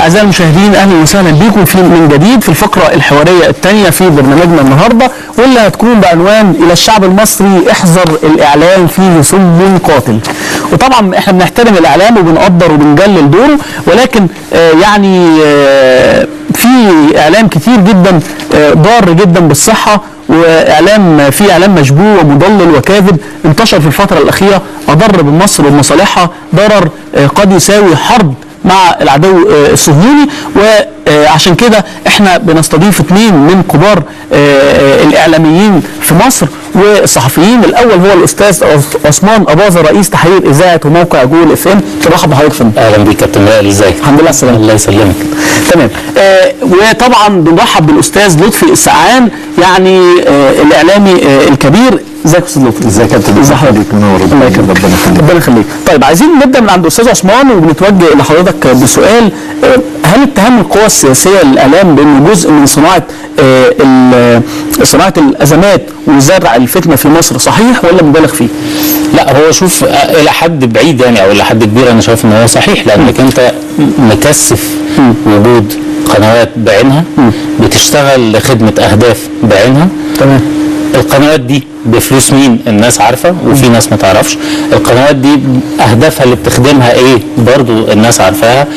أعزائي المشاهدين، أهلا وسهلا بكم من جديد في الفقرة الحوارية الثانية في برنامجنا النهاردة، واللي هتكون بعنوان إلى الشعب المصري احذر الإعلام فيه سم قاتل. وطبعا احنا بنحترم الإعلام وبنقدر وبنجلل دوره، ولكن في إعلام كتير جدا ضار جدا بالصحة، واعلام في اعلام مشبوه ومضلل وكاذب انتشر في الفتره الاخيره اضر بمصر وبمصالحها ضرر قد يساوي حرب مع العدو الصهيوني. وعشان كده احنا بنستضيف اثنين من كبار الاعلاميين في مصر والصحفيين. الاول هو الاستاذ عثمان اباظه، رئيس تحرير اذاعه وموقع جول اف ام. مرحبا بحضرتك فندم. اهلا بيك كابتن وائل، ازيك؟ الحمد لله على السلامه. الله يسلمك. تمام. وطبعا بنرحب بالاستاذ لطفي السقعان، يعني الاعلامي الكبير. ازيك يا استاذ لطفي؟ ازيك يا كابتن؟ ازي حضرتك؟ منور. الله يكرمك. ربنا يخليك. طيب عايزين نبدا من عند الاستاذ عثمان، وبنتوجه لحضرتك بسؤال: هل اتهام القوى السياسيه للاعلام بانه جزء من صناعه الازمات وزرع الفتنه في مصر صحيح ولا مبالغ فيه؟ لا، هو شوف الى حد بعيد يعني او الى حد كبير انا شايف ان هو صحيح، لانك انت مكثف وجود قنوات بعينها بتشتغل لخدمه اهداف بعينها. تمام. القنوات دي بفلوس مين؟ الناس عارفه وفي ناس ما تعرفش. القنوات دي اهدافها اللي بتخدمها ايه؟ برضو الناس عارفاها،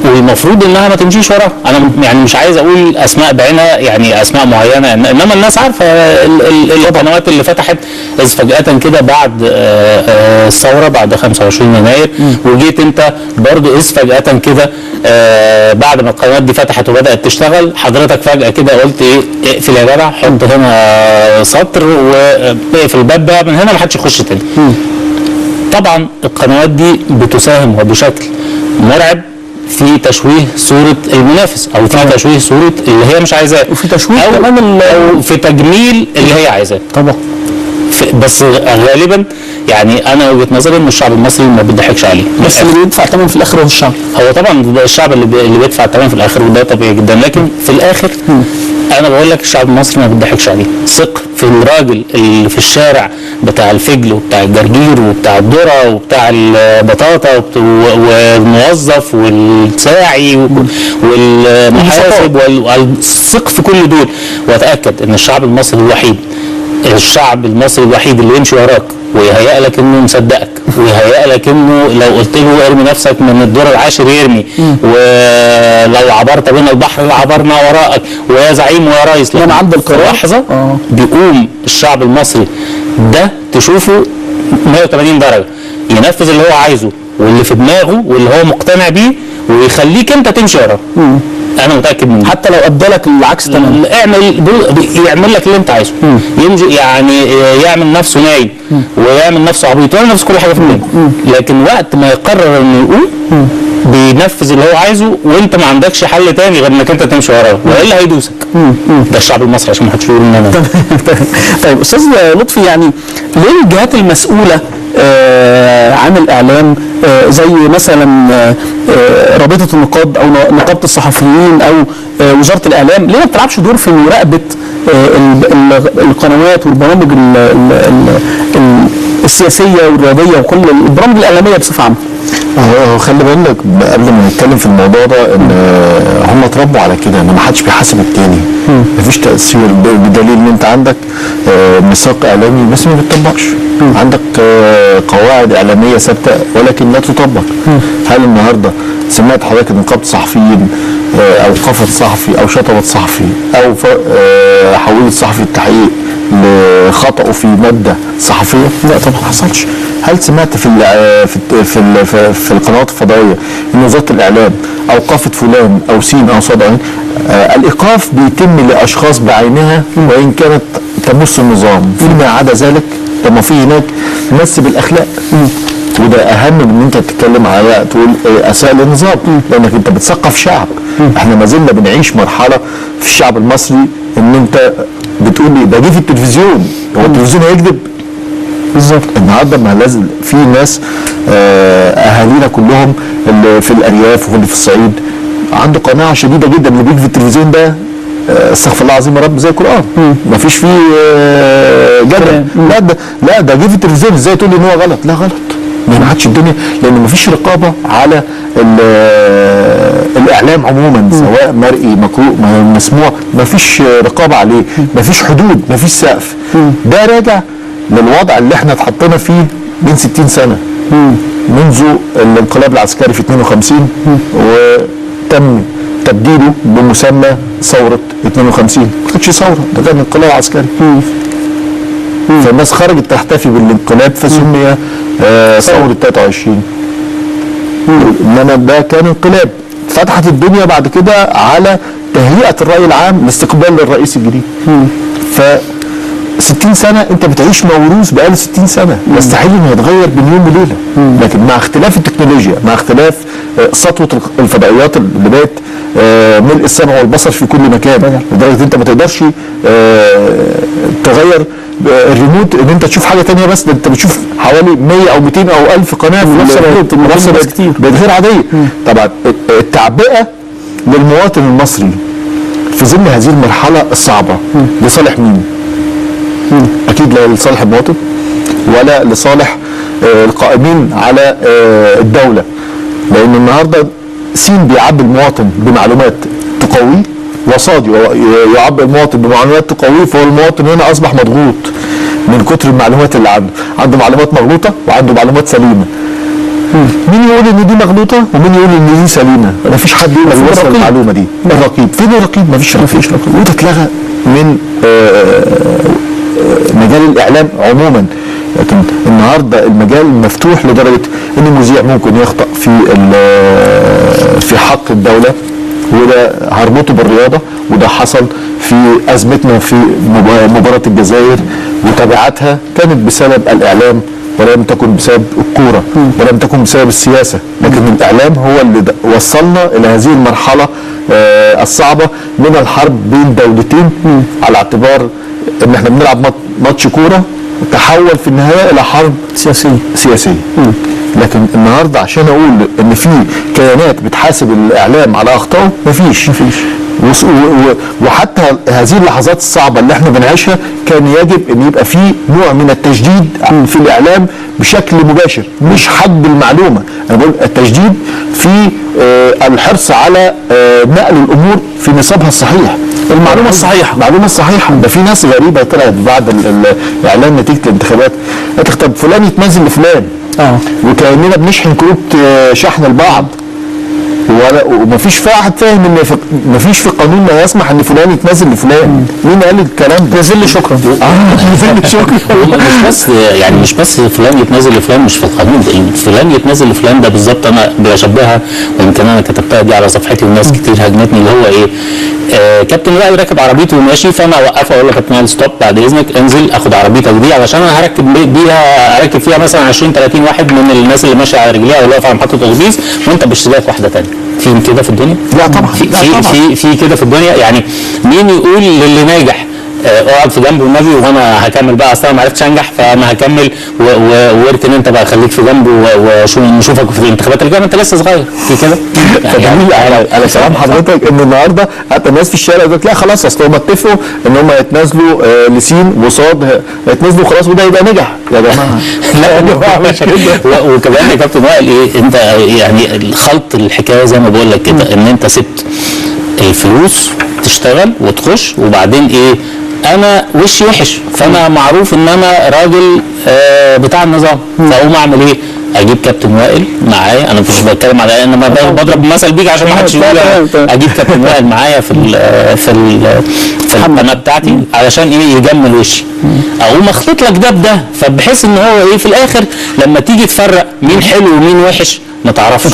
والمفروض انها ما تمشيش وراها. انا يعني مش عايز اقول اسماء بعينها، يعني اسماء معينه، انما الناس عارفه القنوات اللي فتحت اذ فجاه كده بعد الثوره، بعد 25 يناير، وجيت انت برضو اذ فجاه كده بعد ما القنوات دي فتحت وبدات تشتغل، حضرتك فجاه كده قلت ايه؟ اقفل يا جدع، حط هنا سطر واقفل الباب ده، من هنا ما حدش يخش تاني. طبعا القنوات دي بتساهم وبشكل مرعب في تشويه صوره المنافس، او في تشويه صوره اللي هي مش عايزاه، وفي تشويه كمان او في تجميل اللي هي عايزاه. طبعا. بس غالبا يعني انا وجهه نظري ان الشعب المصري ما بيضحكش عليه، بس اللي بيدفع ثمن في الاخر هو الشعب. هو طبعا الشعب اللي بيدفع الثمن في الاخر، وده طبيعي جدا، لكن في الاخر انا بقول لك الشعب المصري ما بيضحكش عليه. ثق في الراجل اللي في الشارع بتاع الفجل وبتاع الجرجير وبتاع الذره وبتاع البطاطا والموظف والساعي والمحاسب، ثق في كل دول، واتاكد ان الشعب المصري الوحيد اللي يمشي وراك ويهيأ لك انه مصدقك، ويهيأ لك انه لو قلت له ارمي نفسك من الدور العاشر يرمي، ولو عبرت بين البحر عبرنا وراءك، ويا زعيم ويا ريس، لما عند القرار لحظه بيقوم الشعب المصري ده تشوفه 180 درجه، ينفذ اللي هو عايزه واللي في دماغه واللي هو مقتنع بيه، ويخليك انت تمشي وراه. انا متاكد منه، حتى لو ادى لك العكس تماما. يعمل لك اللي انت عايزه، يعني يعمل نفسه نايم ويعمل نفسه عبيط ويعمل نفسه كل حاجه في الدنيا، لكن وقت ما يقرر انه يقوم بينفذ اللي هو عايزه، وانت ما عندكش حل تاني غير انك انت تمشي وراه، والا هيدوسك. ده الشعب المصري، عشان ما حدش يقول ان انا. طيب استاذ لطفي، يعني ليه الجهات المسؤوله عن الاعلام زي مثلا رابطه النقاد او نقابه الصحفيين او وزاره الاعلام، ليه ما بتلعبش دور في مراقبه القنوات والبرامج السياسيه والرياضيه وكل البرامج الاعلاميه بصفه عامه؟ خلي بالك قبل ما نتكلم في الموضوع ده ان هم اتربوا على كده، ان ما حدش بيحاسب التاني، مفيش تاثير، بدليل ان انت عندك ميثاق اعلامي بس ما بيتطبقش، عندك قواعد اعلاميه ثابته ولكن لا تطبق. هل النهارده سمعت حضرتك ان نقابه صحفيين اوقفت صحفي او شطبت صحفي او حولت صحفي التحقيق لخطأه في ماده صحفيه؟ لا طبعا ما حصلش. هل سمعت في القنوات الفضائيه ان وزاره الاعلام اوقفت فلان او سين او صاد عين؟ الايقاف بيتم لاشخاص بعينها وان كانت تمس النظام، فيما عدا ذلك طب ما في هناك مس بالاخلاق، وده اهم من ان انت تتكلم على تقول اساء للنظام، لانك انت بتثقف شعب. احنا ما زلنا بنعيش مرحله في الشعب المصري ان انت بتقول ده جه في التلفزيون، هو التلفزيون هيكذب؟ بالظبط. النهارده ما لازم في ناس اهالينا كلهم اللي في الارياف واللي في الصعيد عنده قناعه شديده جدا اللي بيجي في التلفزيون ده استغفر الله العظيم يا رب زي القران، ما فيش فيه جدل. لا ده جه في التلفزيون، ازاي تقول لي ان هو غلط؟ لا غلط، ما عادش الدنيا، لان ما فيش رقابه على الاعلام عموما سواء مرئي مقروء مسموع ما فيش رقابه عليه، ما فيش حدود، ما فيش سقف. ده راجع للوضع اللي احنا اتحطينا فيه من 60 سنه منذ الانقلاب العسكري في 52 وتم تبديله بمسمى ثوره 52. ما كانتش ثوره، ده كان انقلاب عسكري. فالناس خرجت تحتفي بالانقلاب فسمي ثوره 23. انما ده كان انقلاب فتحت الدنيا بعد كده على تهيئه الراي العام لاستقبال الرئيس الجديد. ف 60 سنه انت بتعيش موروث بقاله 60 سنه، يستحيل انه يتغير بين يوم وليله. لكن مع اختلاف التكنولوجيا، مع اختلاف سطوه الفضائيات اللي بقت ملء السمع والبصر في كل مكان، لدرجه انت ما تقدرش تغير الريموت ان انت تشوف حاجه ثانيه، بس ده انت بتشوف حوالي 100 او 200 او 1000 قناه في نفس الوقت كتير، بقت غير عاديه. طبعا التعبئه للمواطن المصري في ظل هذه المرحله الصعبه لصالح مين؟ اكيد لا لصالح المواطن ولا لصالح القائمين على الدوله، لان النهارده سين بيعبي المواطن بمعلومات تقويه، وصاد يعبي المواطن بمعلومات تقويه، فهو المواطن هنا اصبح مضغوط من كتر المعلومات اللي عنده معلومات مغلوطه وعنده معلومات سليمه. مين يقول ان دي مغلوطه ومين يقول ان دي سليمه؟ ما فيش حد يقدر يوصل المعلومه دي. الرقيب فين الرقيب؟ ما فيش رقيب، وده اتلغى من مجال الاعلام عموما. لكن النهارده المجال مفتوح لدرجه ان المذيع ممكن يخطأ في حق الدوله، وده هربطه بالرياضه، وده حصل في ازمتنا في مباراه الجزائر وتبعاتها كانت بسبب الاعلام ولم تكن بسبب الكوره ولم تكن بسبب السياسه، لكن الاعلام هو اللي وصلنا الى هذه المرحله الصعبه من الحرب بين دولتين، على اعتبار ان احنا بنلعب ماتش كوره تحول في النهايه الى حرب سياسيه. لكن النهارده عشان اقول ان في كيانات بتحاسب الاعلام على اخطائه مفيش. وحتى هذه اللحظات الصعبه اللي احنا بنعيشها كان يجب ان يبقى في نوع من التجديد في الاعلام بشكل مباشر، مش حجب المعلومه. انا بقول التجديد في الحرص على نقل الامور في نصابها الصحيح، المعلومه الصحيحه. ده في ناس غريبه طلعت بعد الاعلان نتيجه الانتخابات قالت لك طب فلان يتنازل لفلان، وكاننا بنشحن كروت شحن البعض، ومفيش واحد فاهم ان مفيش في القانون ما يسمح ان فلان يتنازل لفلان. مين قال الكلام ده؟ نزل لي شكرا. نزل لي شكرا. مش بس فلان يتنازل لفلان مش في القانون، فلان يتنازل لفلان ده بالظبط انا بشبهها، ويمكن انا كتبتها دي على صفحتي والناس كتير هاجمتني، اللي هو ايه؟ كابتن وائل راكب عربيته وماشي، فانا اوقفه اقول له كابتن وائل ستوب بعد اذنك انزل اخد عربيتك دي علشان انا اركب فيها مثلا 20 30 واحد من الناس اللي ماشيه على رجليها او اللي واقفه على محطه اتوبيس، وانت باشتراك واحده ثانيه. في كده في الدنيا؟ لا طبعا. في كده في الدنيا. يعني مين يقول للي ناجح اقعد في جنبه والنبي وانا هكمل بقى، اصل انا ما عرفتش انجح فانا هكمل، واركن انت بقى خليك في جنبه ونشوفك في الانتخابات اللي جايه، انت لسه صغير في كده. يعني على كلام حضرتك ان النهارده حتى الناس في الشارع يقول لك لا خلاص اصل هم اتفقوا ان هم يتنازلوا لسين وصاد، يتنازلوا خلاص وده يبقى نجح يا جماعه. لا يا جماعه مش كده. وكمان يا كابتن وائل ايه، انت يعني خلط الحكايه زي ما بقول لك كده، ان انت سبت الفلوس تشتغل وتخش، وبعدين ايه، انا وشي وحش فانا معروف ان انا راجل بتاع النظام، فاقوم اعمل ايه؟ اجيب كابتن وائل معايا، انا مش بتكلم على انا بضرب مثل بيك عشان ما حدش يقول، اجيب كابتن وائل معايا في القناه بتاعتي علشان ايه؟ يجمل وشي، اقوم اخلط لك ده بده، فبحيث ان هو ايه في الاخر لما تيجي تفرق مين حلو ومين وحش ما تعرفش.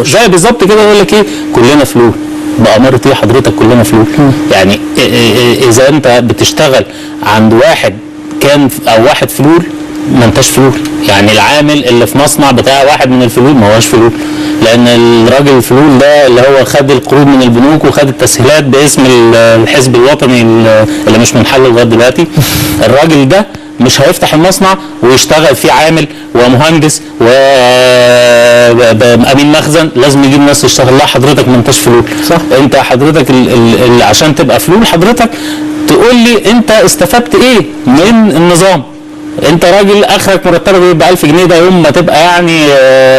زي بالظبط كده يقول لك ايه، كلنا فلول. بأمارة ايه حضرتك كلنا فلول؟ يعني اذا انت بتشتغل عند واحد كان او واحد فلول ما انتش فلول، يعني العامل اللي في مصنع بتاع واحد من الفلول ما هوش فلول، لان الراجل الفلول ده اللي هو خد القروض من البنوك وخد التسهيلات باسم الحزب الوطني اللي مش منحل لغايه دلوقتي، الراجل ده مش هيفتح المصنع ويشتغل فيه عامل ومهندس وامين مخزن، لازم يجيب ناس تشتغل. لا حضرتك ما انتش فلول، صح؟ انت حضرتك عشان تبقى فلول حضرتك تقول لي انت استفدت ايه من النظام، انت راجل اخرك مرتبك بيبقى 1000 جنيه، ده يوم ما تبقى يعني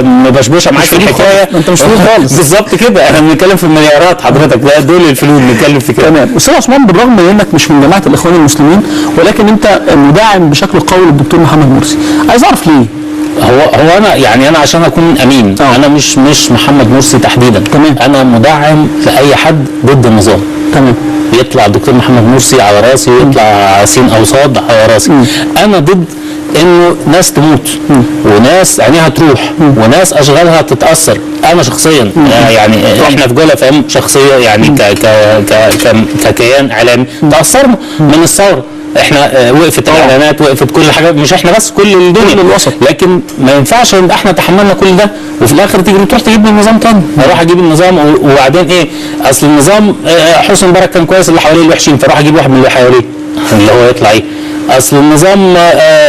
مبشبشه معاك في الحكايه. انت مش فلوس خالص. بالظبط كده، احنا بنتكلم في المليارات حضرتك، لا دول الفلوس بنتكلم في كده. تمام. استاذ عثمان، بالرغم من انك مش من جماعه الاخوان المسلمين، ولكن انت مدعم بشكل قوي للدكتور محمد مرسي، عايز اعرف ليه؟ هو انا يعني انا عشان اكون امين، انا مش محمد مرسي تحديدا. تمام. انا مدعم لاي حد ضد النظام. تمام. يطلع الدكتور محمد مرسي على راسي، يطلع سين او صاد على راسي. انا ضد انه ناس تموت وناس عينيها تروح وناس اشغالها تتاثر. انا شخصيا يعني احنا في جولة فام شخصيه يعني ككيان اعلامي تاثرنا من الثوره. احنا وقفت الاعلانات، وقفت كل حاجه، مش احنا بس، كل الدنيا، كل الوسط. لكن ما ينفعش ان احنا تحملنا كل ده وفي الاخر تيجي تروح تجيب لي نظام تاني. اروح اجيب النظام وبعدين ايه؟ اصل النظام حسني مبارك كان كويس، اللي حواليه الوحشين، فاروح اجيب واحد من اللي حواليه اللي هو يطلع ايه؟ اصل النظام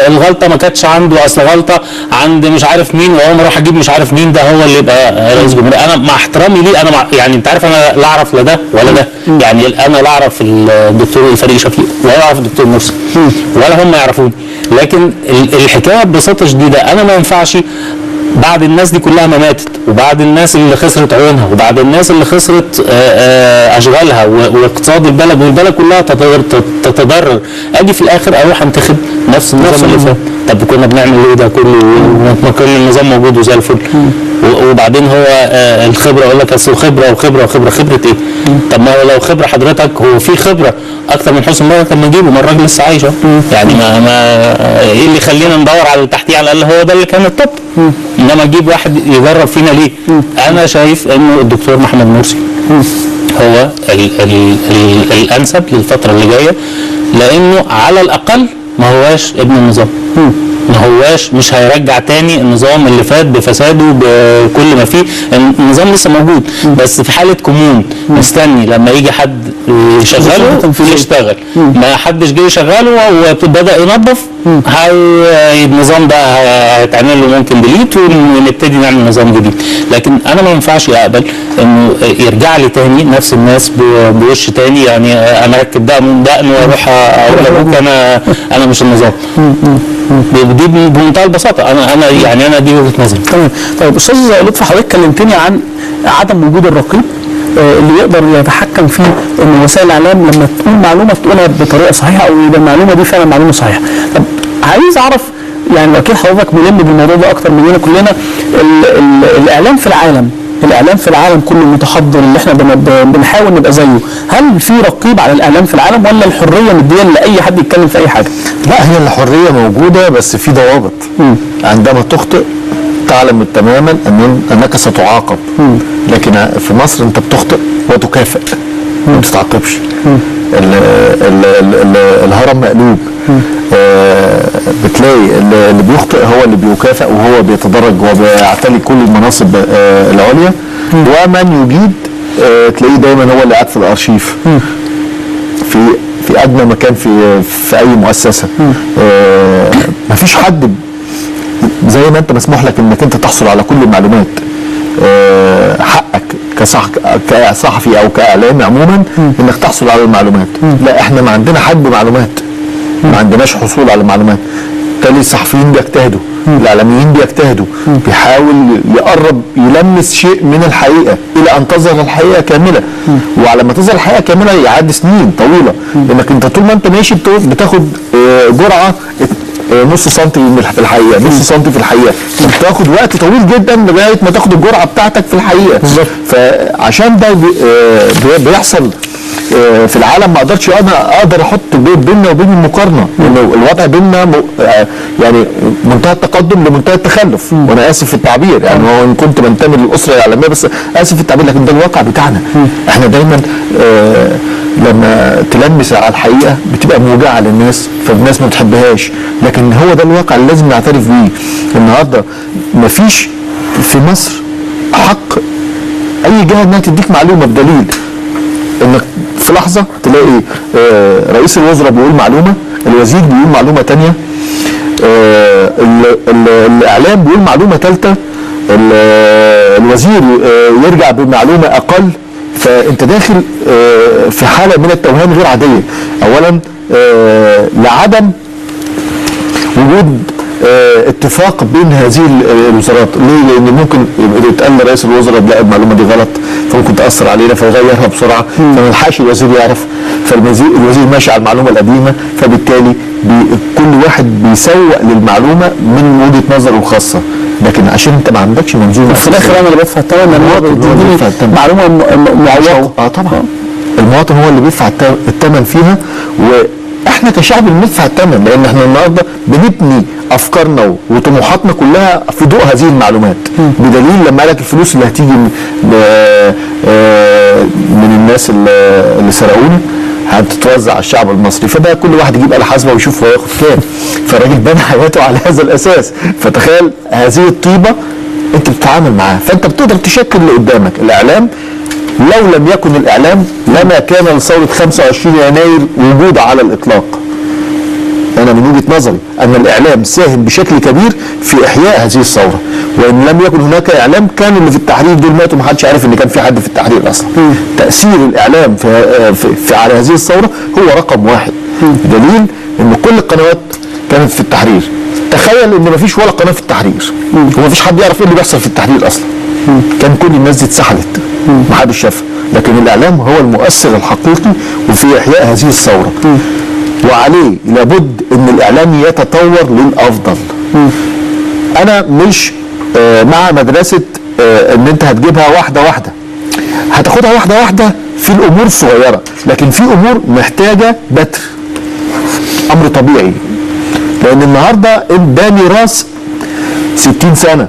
الغلطه ما كانتش عنده، اصل غلطه عند مش عارف مين، واقوم اروح اجيب مش عارف مين، ده هو اللي يبقى رئيس جمهوريه. انا مع احترامي ليه، انا يعني انت عارف انا لا اعرف لا ده ولا ده، يعني انا لا اعرف الدكتور فريق شفيق ولا اعرف الدكتور مرسي ولا هم يعرفوني، لكن الحكايه ببساطه شديده انا ما ينفعش بعد الناس دي كلها ما ماتت، وبعد الناس اللي خسرت عيونها، وبعد الناس اللي خسرت اشغالها واقتصاد البلد والبلد كلها تتضرر، اجي في الاخر اروح انتخب نفس النظام اللي فات. طب كنا بنعمل ايه ده كله ما كان النظام موجود وزي الفل؟ وبعدين هو الخبره، اقول لك اصل خبره وخبره وخبره، خبره ايه؟ طب ما هو لو خبره حضرتك، هو في خبره اكتر من حسني مبارك لما نجيبه، ما الراجل لسه عايش يعني ما ايه اللي يخلينا ندور على اللي تحتيه؟ على الاقل هو ده اللي كان التوب، انما اجيب واحد يجرب فينا ليه؟ انا شايف انه الدكتور محمد مرسي هو الانسب للفتره اللي جايه، لانه على الاقل ما هواش ابن النظام، ما هواش مش هيرجع تاني النظام اللي فات بفساده بكل ما فيه. النظام لسه موجود بس في حاله كمون، مستني لما يجي حد يشغله يشتغل، ما حدش جه يشغله وبدا ينظف، النظام ده هيتعمل له ممكن ديليت ونبتدي نعمل نظام جديد. لكن انا ما ينفعش اقبل انه يرجع لي تاني نفس الناس بوش تاني، يعني انا اركب دقن واروح اقول لابوك انا مش النظام. دي بمنتهى البساطه، انا يعني انا دي وجهه نظري. تمام. طيب استاذ لطفي، حضرتك كلمتني عن عدم وجود الرقيب اللي يقدر يتحكم في ان وسائل الاعلام لما تقول معلومه تقولها بطريقه صحيحه، او يبقى المعلومه دي فعلا معلومه صحيحه. طب عايز اعرف، يعني اكيد حضرتك ملم بالموضوع ده اكتر مننا كلنا، الاعلام في العالم، الاعلام في العالم كله المتحضر اللي احنا بنحاول نبقى زيه، هل في رقيب على الاعلام في العالم ولا الحريه مديه لاي حد يتكلم في اي حاجه؟ لا، هي الحريه موجوده بس في ضوابط. عندما تخطئ تعلم تماما انك ستعاقب، لكن في مصر انت بتخطئ وتكافئ ما تتعاقبش. الهرم مقلوب، بتلاقي اللي بيخطئ هو اللي بيكافئ وهو بيتدرج وبيعتلي كل المناصب العليا، ومن يجيد تلاقيه دايما هو اللي قاعد في الارشيف في ادنى مكان في اي مؤسسه. مفيش حد زي ما انت مسموح لك انك انت تحصل على كل المعلومات، حقك كصحفي او كاعلامي عموما انك تحصل على المعلومات. لا، احنا ما عندنا حد معلومات، ما عندناش حصول على المعلومات. بالتالي الصحفيين بيجتهدوا، الاعلاميين بيجتهدوا، بيحاول يقرب يلمس شيء من الحقيقه الى ان تظهر الحقيقه كامله. وعلى ما تظهر الحقيقه كامله يعدي سنين طويله، لانك انت طول ما انت ماشي بتاخد جرعه نص سنتي في الحقيقه، نص سنتي في الحقيقه، بتاخد وقت طويل جدا لغايه ما تاخد الجرعه بتاعتك في الحقيقه. فعشان ده بيحصل في العالم، ما اقدرش انا اقدر احط بيننا وبين المقارنه، لانه الوضع بيننا يعني منتهى التقدم لمنتهى التخلف، وانا اسف في التعبير، يعني هو ان كنت بنتمي للاسره الاعلاميه بس اسف في التعبير، لكن ده الواقع بتاعنا. احنا دايما لما تلمس على الحقيقه بتبقى موجعه للناس، فالناس ما بتحبهاش، لكن هو ده الواقع اللي لازم نعترف بيه. النهارده مفيش في مصر حق اي جهه انها تديك معلومه بدليل انك في لحظه تلاقي رئيس الوزراء بيقول معلومه، الوزير بيقول معلومه ثانيه، الاعلام بيقول معلومه ثالثه، الوزير يرجع بمعلومه اقل. فانت داخل في حاله من التوهان غير عاديه. اولا لعدم وجود اتفاق بين هذه الوزارات. ليه؟ لان ممكن يتقال لرئيس الوزراء لا المعلومه دي غلط، فممكن تاثر علينا فيغيرها بسرعه، فما يلحقش الوزير يعرف، فالوزير ماشي على المعلومه القديمه، فبالتالي كل واحد بيسوق للمعلومه من وجهه نظره الخاصه، لكن عشان انت ما عندكش منظومه في الاخر انا اللي بدفع الثمن لان هو بيديني معلومه معوقه. طبعا المواطن هو اللي بيدفع الثمن فيها، واحنا كشعب بندفع الثمن، لان احنا النهارده بنبني افكارنا وطموحاتنا كلها في ضوء هذه المعلومات. بدليل لما قالك الفلوس اللي هتيجي من الناس اللي سرقونا هتتوزع على الشعب المصري، فده كل واحد يجيب آلة حاسبة ويشوف هو ياخد كام. فالراجل بنى حياته على هذا الاساس، فتخيل هذه الطيبه انت بتتعامل معاها، فانت بتقدر تشكل اللي قدامك. الاعلام لو لم يكن الاعلام لما كان لثوره 25 يناير وجود على الاطلاق. انا من وجهه نظري ان الاعلام ساهم بشكل كبير في احياء هذه الثوره، وان لم يكن هناك اعلام كان اللي في التحرير دول ماتوا، ما حدش عارف ان كان في حد في التحرير اصلا. تاثير الاعلام في على هذه الثوره هو رقم واحد، بدليل ان كل القنوات كانت في التحرير. تخيل ان مفيش ولا قناه في التحرير، ومفيش حد يعرف ايه اللي بيحصل في التحرير اصلا. كان كل الناس دي اتسحلت محدش شافها، لكن الاعلام هو المؤثر الحقيقي وفي احياء هذه الثوره، وعليه لابد ان الاعلام يتطور للافضل. انا مش مع مدرسه ان انت هتجيبها واحده واحده، هتاخدها واحده واحده في الامور الصغيره، لكن في امور محتاجه بتر، امر طبيعي. لان النهارده ده ميراث 60 سنه،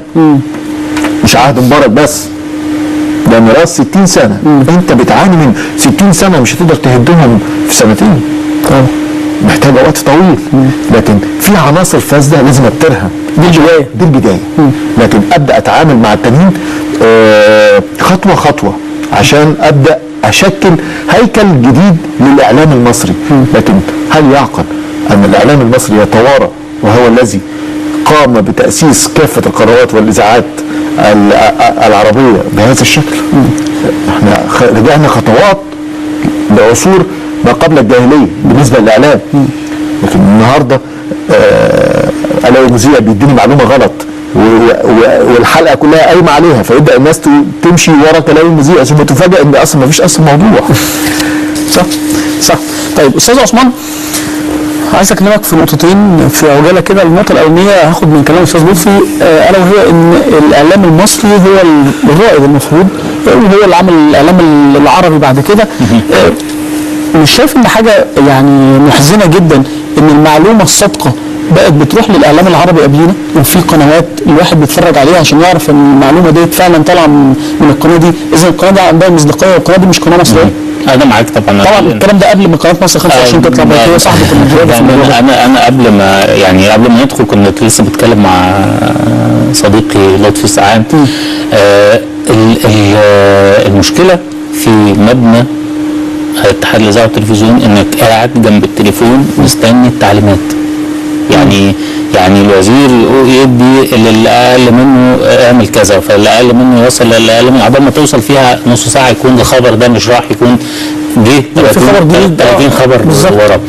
مش عهد مبارك بس، ده ميراث 60 سنه. انت بتعاني من 60 سنه، مش هتقدر تهدهم في سنتين، محتاجه وقت طويل. لكن في عناصر فاسده لازم ابترها، دي البدايه. لكن ابدا اتعامل مع التانيين خطوه خطوه عشان ابدا اشكل هيكل جديد للاعلام المصري. لكن هل يعقل ان الاعلام المصري يتوارى وهو الذي قام بتاسيس كافه القنوات والاذاعات العربيه بهذا الشكل؟ احنا رجعنا خطوات لعصور ما قبل الجاهليه بالنسبه للاعلام. لكن النهارده الاقي مذيع بيديني معلومه غلط والحلقه كلها قايمه عليها، فيبدا الناس تمشي ورا كلام المذيع ثم تفاجئ ان اصلا ما فيش اصلا موضوع. صح. طيب استاذ عثمان، عايز اكلمك في نقطتين في عجاله كده. النقطه الاولانيه هاخد من كلام الاستاذ لطفي، الا وهي ان الاعلام المصري هو الرائد المفروض، وهو اللي عمل الاعلام العربي بعد كده. مش شايف ان حاجه يعني محزنه جدا ان المعلومه الصادقه بقت بتروح للاعلام العربي قبلينا، وفي قنوات الواحد بيتفرج عليها عشان يعرف ان المعلومه دي فعلا طالعه من القناه دي؟ اذا القناه دي عندها مصداقيه، والقناه دي مش قناه مصريه. انا معاك طبعا الكلام ده قبل ما قناه مصر 25 تطلع، هي صاحبه الموضوع. انا قبل ما ندخل كنت لسه بتكلم مع صديقي لطفي سعاد. المشكله في مبنى اتحاد الاذاعه والتلفزيون انك قاعد جنب التليفون مستني التعليمات. يعني الوزير يدي اللي اقل منه اعمل كذا، فاللي اقل منه يوصل للي اقل منه، عبال ما توصل فيها نص ساعه يكون الخبر ده مش راح، يكون جه 30 خبر ورا.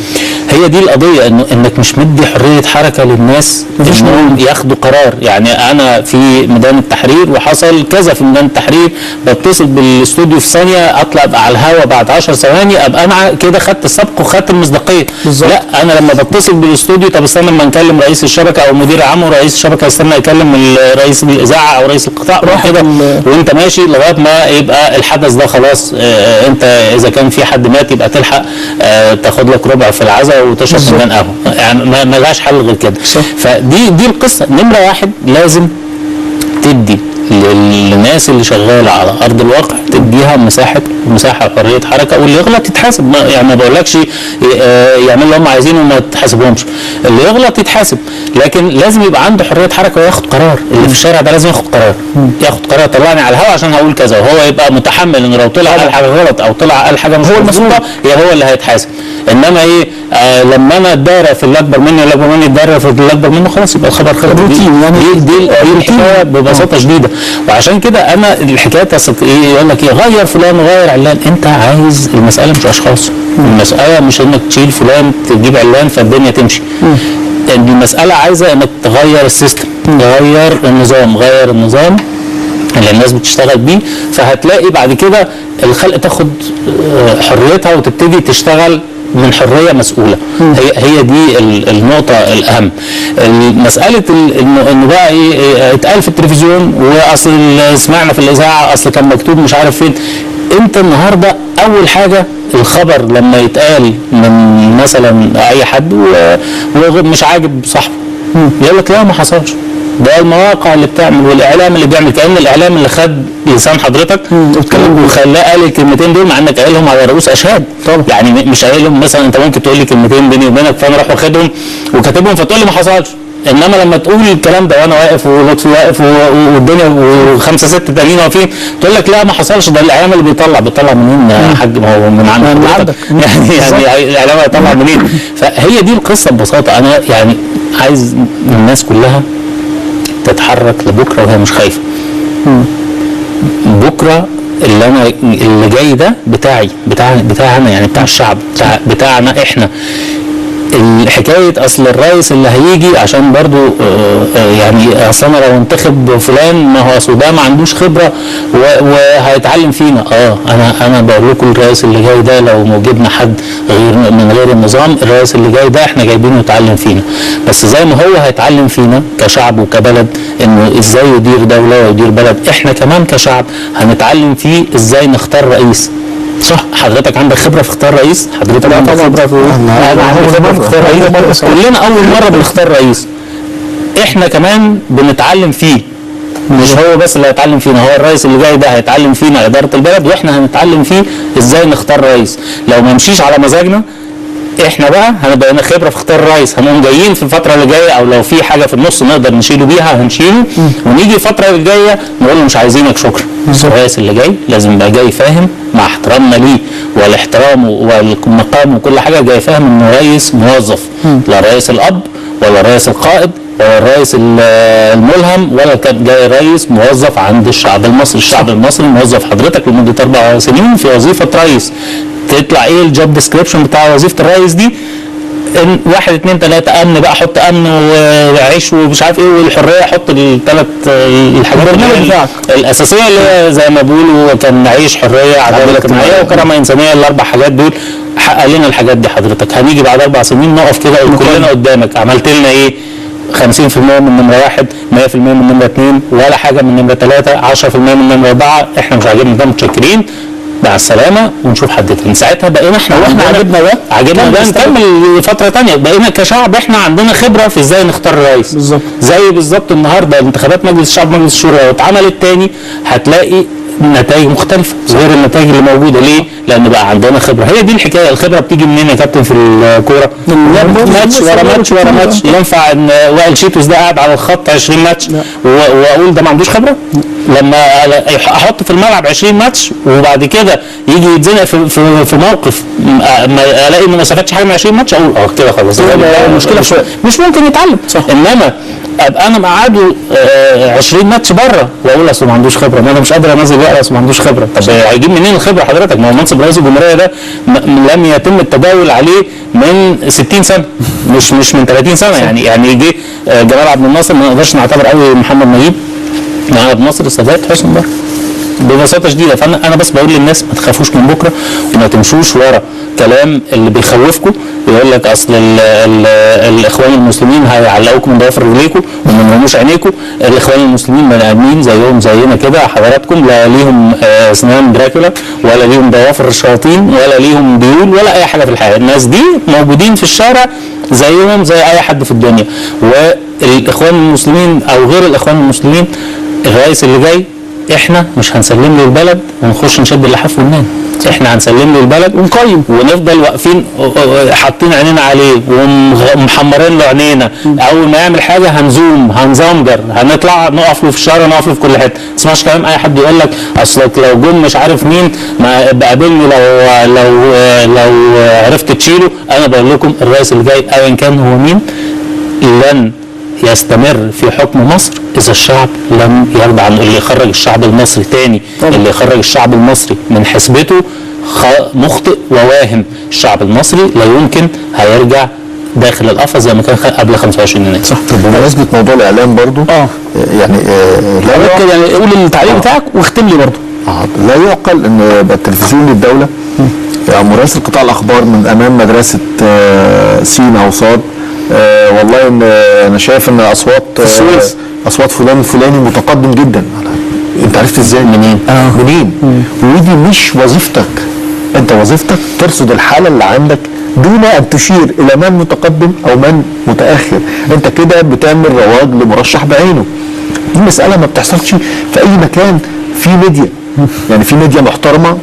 هي دي القضيه، انك مش مدي حريه حركه للناس انهم ياخدوا قرار. يعني انا في ميدان التحرير وحصل كذا في ميدان التحرير، بتصل بالاستوديو في ثانيه، اطلع ابقى على الهواء بعد 10 ثواني، ابقى انا كده خدت السبق وخدت المصداقيه. لا، انا لما بتصل بالاستوديو، طب استنى لما نكلم رئيس الشبكه او مدير عام، ورئيس الشبكه يستنى يكلم رئيس الاذاعه او رئيس القطاع كده، وانت ماشي لغايه ما يبقى الحدث ده خلاص. انت اذا كان في حد مات يبقى تلحق تاخد لك ربع في العزاء وتشرب فنجان قهوه، يعني ما لهاش حل غير كده. فدي القصه. نمره واحد، لازم تدي للناس اللي شغاله على ارض الواقع تديها مساحه حريه حركه، واللي يغلط يتحاسب. يعني ما بقولكش يعمل اللي هم عايزينه وما تحاسبهمش، اللي يغلط يتحاسب، لكن لازم يبقى عنده حريه حركه وياخد قرار. اللي في الشارع ده لازم ياخد قرار طلعني على الهواء عشان هقول كذا، وهو يبقى متحمل ان لو طلع قال حاجه غلط او طلع قال حاجه مش مظبوطه هو اللي هيتحاسب. انما لما انا اتدارى في اللي اكبر مني والاكبر مني اتدارى في اللي اكبر منه، خلاص يبقى الخبر خلص. روتين، يعني دي الحكايه ببساطه شديده. وعشان كده انا الحكايه يقول لك غير فلان وغير علان. انت عايز المساله مش اشخاص، المساله مش انك تشيل فلان تجيب علان فالدنيا تمشي. المساله عايزه انك تغير السيستم، غير النظام اللي الناس بتشتغل بيه، فهتلاقي بعد كده الخلق تاخد حريتها وتبتدي تشتغل من حريه مسؤوله. هي دي النقطه الاهم. مساله انه بقى ايه اتقال في التلفزيون، واصل سمعنا في الاذاعه، اصل كان مكتوب مش عارف فين. انت النهارده اول حاجه الخبر لما يتقال من مثلا اي حد ومش عاجب صاحبه يقول لك لا ما حصلش. ده المواقع اللي بتعمل والاعلام اللي بيعمل، كأن الاعلام اللي خد لسان حضرتك وخلاه قال الكلمتين دول، مع انك قايلهم على رؤوس اشهاد. يعني مش قايلهم مثلا، انت ممكن تقول لي كلمتين بيني وبينك فانا اروح واخدهم وكاتبهم فتقول لي ما حصلش. انما لما تقول الكلام ده وانا واقف ولطفي واقف والدنيا وخمسه سته تانيين واقفين تقول لك لا ما حصلش، ده الاعلام اللي بيطلع منين يا حاج؟ ما هو من عندك يعني الاعلام هيطلع منين؟ فهي دي القصه ببساطه. انا يعني عايز الناس كلها تتحرك لبكره وهي مش خايفه. بكره اللي جاي ده بتاعنا يعني بتاع الشعب، بتاعنا احنا. الحكايه اصل الرئيس اللي هيجي عشان برضو يعني اصل انا لو انتخب فلان ما هو اصل ده ما عندوش خبره وهيتعلم فينا. انا بقول لكم الرئيس اللي جاي ده لو جبنا حد من غير النظام، الرئيس اللي جاي ده احنا جايبينه يتعلم فينا، بس زي ما هو هيتعلم فينا كشعب وكبلد انه ازاي يدير دوله ويدير بلد، احنا كمان كشعب هنتعلم فيه ازاي نختار رئيس. صح، حضرتك عندك خبره في اختيار رئيس؟ حضرتك عندك خبره في اختيار رئيس؟ كلنا اول مره بنختار رئيس، احنا كمان بنتعلم فيه، مش هو بس اللي هيتعلم فينا، هو الرئيس اللي جاي ده هيتعلم فينا اداره البلد، واحنا هنتعلم فيه ازاي نختار رئيس. لو ما مشيش على مزاجنا احنا بقى هنبقى لنا خبره في اختيار الرئيس، هنقوم جايين في الفتره اللي جايه او لو في حاجه في النص نقدر نشيله بيها هنشيله، ونيجي الفتره اللي جايه نقول له مش عايزينك شكرا. الرئيس اللي جاي لازم يبقى جاي فاهم، مع احترامنا ليه والاحترام والمقام وكل حاجه، جاي فاهم انه رئيس موظف، لا رئيس الاب ولا رئيس القائد ولا الرئيس الملهم ولا كان جاي رئيس موظف عند الشعب المصري. الشعب المصري موظف حضرتك لمده 4 سنين في وظيفه رئيس. تطلع ايه الجوب ديسكريبشن بتاع وظيفه الرئيس دي؟ 1 2 3 امن بقى، حط امن وعيش ومش عارف ايه والحريه، حط الثلاث الحاجات الاساسيه اللي هي زي ما بيقولوا كان عيش حريه عداله اجتماعيه وكرامه انسانيه. ال4 حاجات دول حقق لنا الحاجات دي. حضرتك هنيجي بعد 4 سنين نقف كده كلنا قدامك عملت لنا ايه؟ 50% من نمره 1، 100% من نمره 2، ولا حاجه من نمره 3، 10% من نمره 4. احنا مش عاجبنا ده، متشكرين مع السلامه ونشوف حد تاني. ساعتها بقينا احنا واحنا عجبنا ده نكمل فتره ثانيه. بقينا كشعب احنا عندنا خبره في ازاي نختار رئيس. بالظبط النهارده انتخابات مجلس الشعب مجلس الشورى لو اتعملت تاني هتلاقي نتائج مختلفه غير النتائج اللي موجوده. ليه؟ لان بقى عندنا خبره. هي دي الحكايه. الخبره بتيجي منين يا كابتن في الكوره؟ ماتش ورا ماتش. ينفع ان وائل شيتوس ده قاعد على الخط 20 ماتش واقول ده ما عندوش خبره؟ لما احط في الملعب 20 ماتش وبعد كده يجي يتزنق في موقف ما الاقي انه ما استفادش حاجه من 20 ماتش اقول كده خلاص المشكله مش ممكن يتعلم. انما ابقى انا مقعده 20 ماتش بره واقول اصل ما عندوش خبره، ما انا مش قادر انزل بقى اصل ما عندوش خبره. طب هيجيب منين الخبره حضرتك؟ ما هو منصب رئيس الجمهوريه ده لم يتم التداول عليه من 60 سنه مش من 30 سنه. يعني جه جمال عبد الناصر ما نقدرش نعتبر قوي محمد نجيب، جمال عبد الناصر، السادات، حسني مبارك ببساطه شديده. فانا بس بقول للناس ما تخافوش من بكره وما تمشوش ورا كلام اللي بيخوفكم، يقول لك اصل الاخوان المسلمين هيعلقوكم من ضوافر رجليكم وما يناموش عينيكم. الاخوان المسلمين بني ادمين زيهم زينا كده حضراتكم، لا ليهم اسنان دراكولا ولا ليهم ضوافر الشياطين ولا ليهم ديول ولا اي حاجه في الحياه. الناس دي موجودين في الشارع زيهم زي اي حد في الدنيا. والاخوان المسلمين او غير الاخوان المسلمين، الرئيس اللي جاي احنا مش هنسلم له البلد ونخش نشد اللحاف وننام. احنا هنسلم له البلد ونقيم ونفضل واقفين حاطين عينينا عليه ومحمرين له عينينا. اول ما يعمل حاجه هنزوم هنزمجر هنطلع نقف له في الشارع نقف له في كل حته. ما تسمعش كلام اي حد يقول لك اصلك لو جم مش عارف مين ما بقابلني لو عرفت تشيله. انا بقول لكم الرئيس اللي جاي ايا كان هو مين لن يستمر في حكم مصر اذا الشعب لم يرضى عنه. اللي يخرج الشعب المصري تاني اللي يخرج الشعب المصري من حسبته مخطئ وواهم. الشعب المصري لا يمكن هيرجع داخل القفص زي ما كان قبل 25 يناير. صح. طب بمناسبه موضوع الاعلام برضو يعني لا يعني قول التعليق بتاعك واختم لي برضه. لا يعقل ان يبقى التلفزيون للدوله يعني مراسل قطاع الاخبار من امام مدرسه سين او صاد والله ان انا شايف ان اصوات السويس اصوات فلان الفلاني متقدم جدا. انت عرفت ازاي؟ منين؟ منين؟ ودي مش وظيفتك. انت وظيفتك ترصد الحاله اللي عندك دون ان تشير الى من متقدم او من متاخر. انت كده بتعمل رواج لمرشح بعينه. دي مساله ما بتحصلش في اي مكان في ميديا. يعني في ميديا محترمه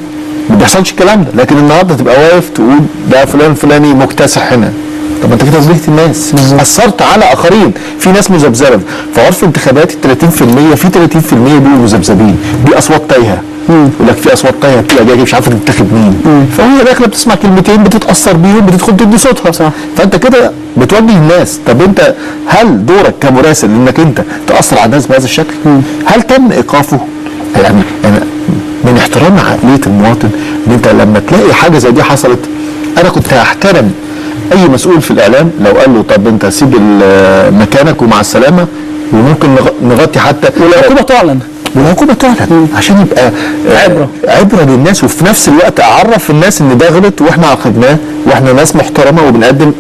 ما بيحصلش الكلام ده، لكن النهارده تبقى واقف تقول ده فلان الفلاني مكتسح هنا. طب انت كده وجهت الناس، اثرت على اخرين. في ناس مذبذبه في عرف انتخابات ال 30%، في 30% بيبقوا مذبذبين، دي اصوات تايهه. يقول لك في اصوات تايهه بتبقى جايه مش عارفه تنتخب مين. فهي داخله بتسمع كلمتين بتتاثر بيهم بتدخل تدي صوتها. صح. فانت كده بتوجه الناس. طب انت هل دورك كمراسل انك انت تاثر على الناس بهذا الشكل؟ هل تم ايقافه؟ يعني من احترام عقليه المواطن ان انت لما تلاقي حاجه زي دي حصلت، انا كنت هحترم اي مسؤول في الاعلام لو قال له طب انت سيب مكانك ومع السلامه، وممكن نغطي حتى والعقوبه تعلن. والعقوبه تعلن عشان يبقى عبره للناس، وفي نفس الوقت اعرف الناس ان ده غلط واحنا عاقبناه واحنا ناس محترمه وبنقدم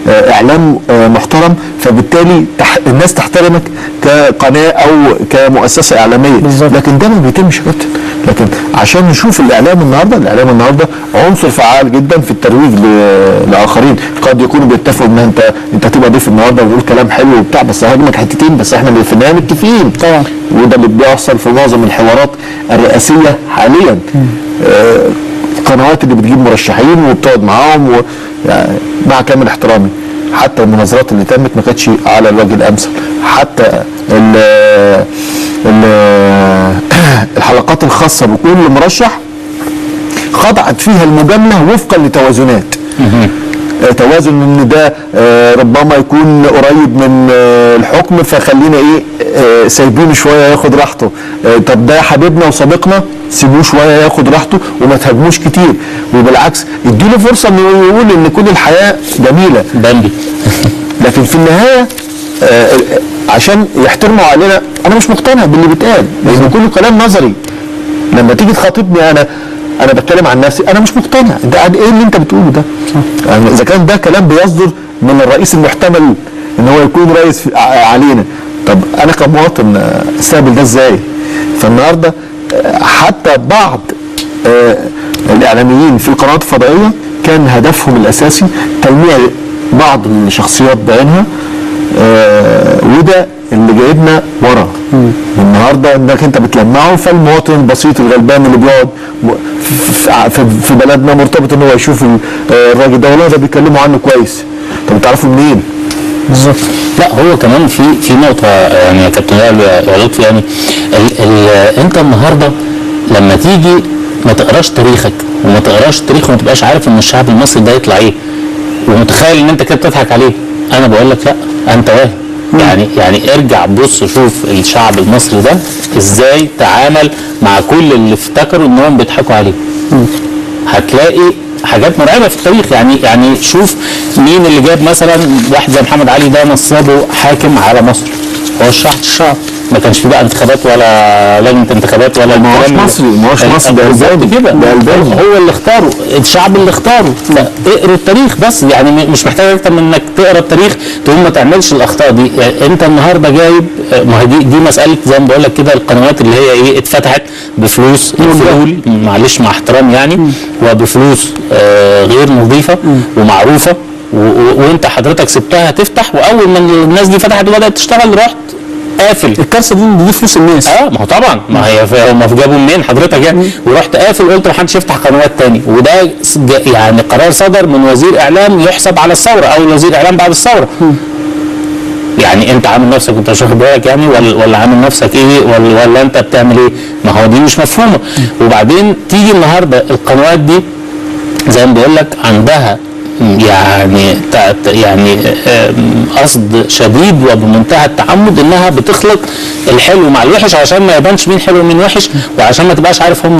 اعلام محترم، فبالتالي الناس تحترمك كقناه او كمؤسسه اعلاميه. بالزبط. لكن ده ما بيتمش ابدا. لكن عشان نشوف الاعلام النهارده عنصر فعال جدا في الترويج لاخرين. قد يكونوا بيتفقوا ان انت تبقى ضيف النهارده وتقول كلام حلو وبتاع، بس هاجمك حتتين، بس احنا في النهايه متفقين طبعا. وده اللي بيحصل في معظم الحوارات الرئاسيه حاليا. القنوات اللي بتجيب مرشحين وبتقعد معاهم يعني مع كامل احترامي، حتى المناظرات اللي تمت ما كانتش على الوجه الامثل. حتى الحلقات الخاصه بكل مرشح خضعت فيها المجامله وفقا لتوازنات. توازن ان ده ربما يكون قريب من الحكم فخلينا سايبينه شويه ياخد راحته. طب ده حبيبنا وصديقنا سيبوه شويه ياخد راحته وما تهاجموش كتير، وبالعكس اديله فرصه انه يقول ان كل الحياه جميله بامبي. لكن في النهايه عشان يحترموا علينا انا مش مقتنع باللي بيتقال لان كله كلام نظري. لما تيجي تخاطبني انا بتكلم عن نفسي، انا مش مقتنع. ده ايه اللي انت بتقوله ده؟ يعني اذا كان ده كلام بيصدر من الرئيس المحتمل ان هو يكون رئيس علينا، طب انا كمواطن استقبل ده ازاي؟ فالنهارده حتى بعض الاعلاميين في القنوات الفضائيه كان هدفهم الاساسي تلميع بعض الشخصيات بعينها، وده اللي جايبنا ورا. النهارده انك انت بتلمعه، فالمواطن البسيط الغلبان اللي بيقعد في بلدنا مرتبط ان هو يشوف الراجل ده والله ده بيتكلموا عنه كويس. طب تعرفوا منين؟ بالظبط. لا هو كمان في نقطه يعني يا كابتن يا لطفي، يعني انت النهارده لما تيجي ما تقراش تاريخك وما تقراش التاريخ وما تبقاش عارف ان الشعب المصري ده يطلع ايه ومتخيل ان انت كده بتضحك عليه، انا بقول لك لا انت واهم. يعني ارجع بص شوف الشعب المصري ده ازاي تعامل مع كل اللي افتكروا انهم بيضحكوا عليه. هتلاقي حاجات مرعبه في التاريخ. يعني شوف مين اللي جاب مثلا واحد زي محمد علي ده نصبه حاكم على مصر. هو الشعب ما كانش في بقى انتخابات ولا لجنه انتخابات ولا ما هوش مصري ده البلد كده، هو اللي اختاره، الشعب اللي اختاره. فاقروا التاريخ بس، يعني مش محتاج اكتر من انك تقرا التاريخ تقول ما تعملش الاخطاء دي. يعني انت النهارده جايب، ما هي دي مساله زي ما بقول لك كده، القنوات اللي هي اتفتحت بفلوس الفلول، معلش مع احترام يعني، وبفلوس غير نظيفه ومعروفه، وانت حضرتك سبتها تفتح، واول ما الناس دي فتحت وبدات تشتغل رحت قافل. الكارثه دي فلوس الناس. ما هو طبعا، ما هي هم جابوا منين حضرتك يعني؟ ورحت قافل قلت ما حدش يفتح قنوات تاني. وده يعني قرار صدر من وزير اعلام يحسب على الثوره او وزير اعلام بعد الثوره. يعني انت عامل نفسك انت مش واخد بالك يعني، ولا عامل نفسك ايه، ولا انت بتعمل ايه؟ ما هو دي مش مفهومه. وبعدين تيجي النهارده القنوات دي زي ما بقول لك عندها يعني قصد شديد وبمنتهى التعمد انها بتخلط الحلو مع الوحش عشان ما يبانش مين حلو ومين وحش، وعشان ما تبقاش عارف هم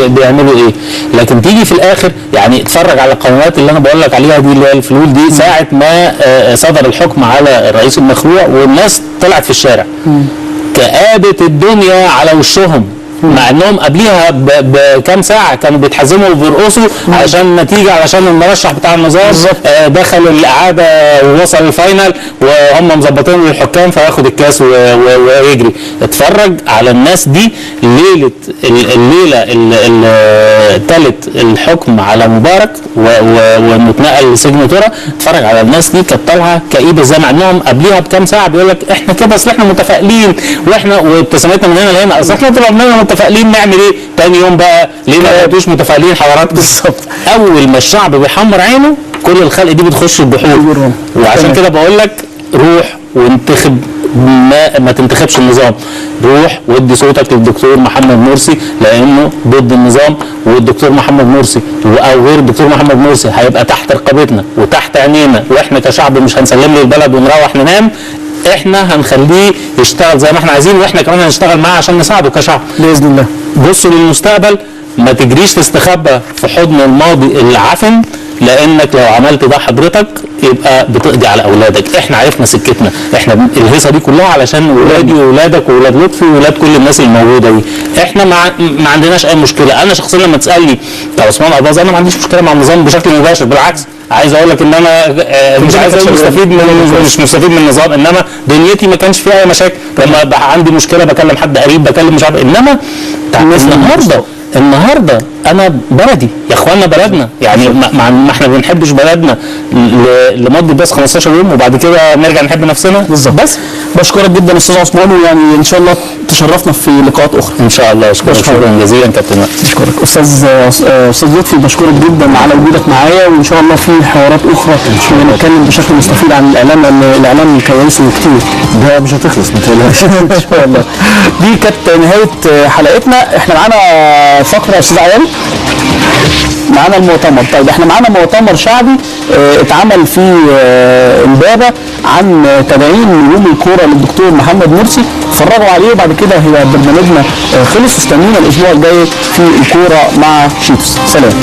بيعملوا ايه. لكن تيجي في الاخر يعني اتفرج على القنوات اللي انا بقول لك عليها دي اللي هي الفلول دي، ساعه ما صدر الحكم على الرئيس المخلوع والناس طلعت في الشارع كآبت الدنيا على وشهم، مع انهم قبليها بكام ساعه كانوا بيتحزموا وبيرقصوا عشان نتيجه، علشان المرشح بتاع النظام دخل الاعاده ووصل الفاينل وهم مظبطين للحكام فياخد الكاس ويجري. اتفرج على الناس دي الليله اللي تلت الحكم على مبارك وانه اتنقل لسجن ترى، اتفرج على الناس دي كانت طالعه كئيبه زي مع انهم قبليها بكام ساعه بيقول لك احنا كده اصل احنا متفائلين واحنا وابتسامتنا من هنا لهنا، اصل احنا طول عمرنا متفائلين نعمل ايه؟ تاني يوم بقى ليه ما بقيتوش متفائلين حضراتكم؟ بالظبط. اول ما الشعب بيحمر عينه كل الخلق دي بتخش البحور. وعشان كده بقول لك روح وانتخب، ما تنتخبش النظام، روح وادي صوتك للدكتور محمد مرسي لانه ضد النظام، والدكتور محمد مرسي او غير الدكتور محمد مرسي هيبقى تحت رقابتنا وتحت عينينا، واحنا كشعب مش هنسلم له البلد ونروح ننام، احنا هنخليه يشتغل زي ما احنا عايزين، واحنا كمان هنشتغل معاه عشان نساعده كشعب باذن الله. بصوا للمستقبل، ما تجريش تستخبى في حضن الماضي العفن، لانك لو عملت ده حضرتك يبقى بتقضي على اولادك. احنا عرفنا سكتنا، احنا الهيصه دي كلها علشان ولادي واولادك واولاد لطفي واولاد كل الناس الموجوده دي. احنا ما عندناش اي مشكله. انا شخصيا لما تسالني كعثمان اباظه انا ما عنديش مشكله مع النظام بشكل مباشر، بالعكس عايز اقول لك ان انا مش عايز اقول مش مستفيد من النظام، انما دنيتي ما كانش فيها اي مشاكل. لما عندي مشكله بكلم حد قريب، بكلم مش عارف، انما النهارده انا بلدي يا اخوانا، بلدنا يعني ما احنا ما بنحبش بلدنا لمده بس 15 يوم وبعد كده نرجع نحب نفسنا. بالظبط. بس بشكرك جدا استاذ عثمان، ويعني ان شاء الله تشرفنا في لقاءات اخرى ان شاء الله. شكرا جزيلا كابتن. اشكرك استاذ لطفي، بشكرك جدا على وجودك معايا، وان شاء الله في حوارات اخرى نتكلم بشكل مستفيض عن الاعلام كويس وكتير. ده مش هتخلص ما تقلقش. ان شاء الله. دي كانت نهايه حلقتنا. احنا معانا فقره يا استاذ عيال، معانا المؤتمر. طيب احنا معانا مؤتمر شعبي اتعمل في امبابه عن تدعيم نجوم الكوره للدكتور محمد مرسي، اتفرجوا عليه وبعد كده هي برنامجنا خلص. استنونا الاسبوع الجاي في الكوره مع شيتوس. سلام.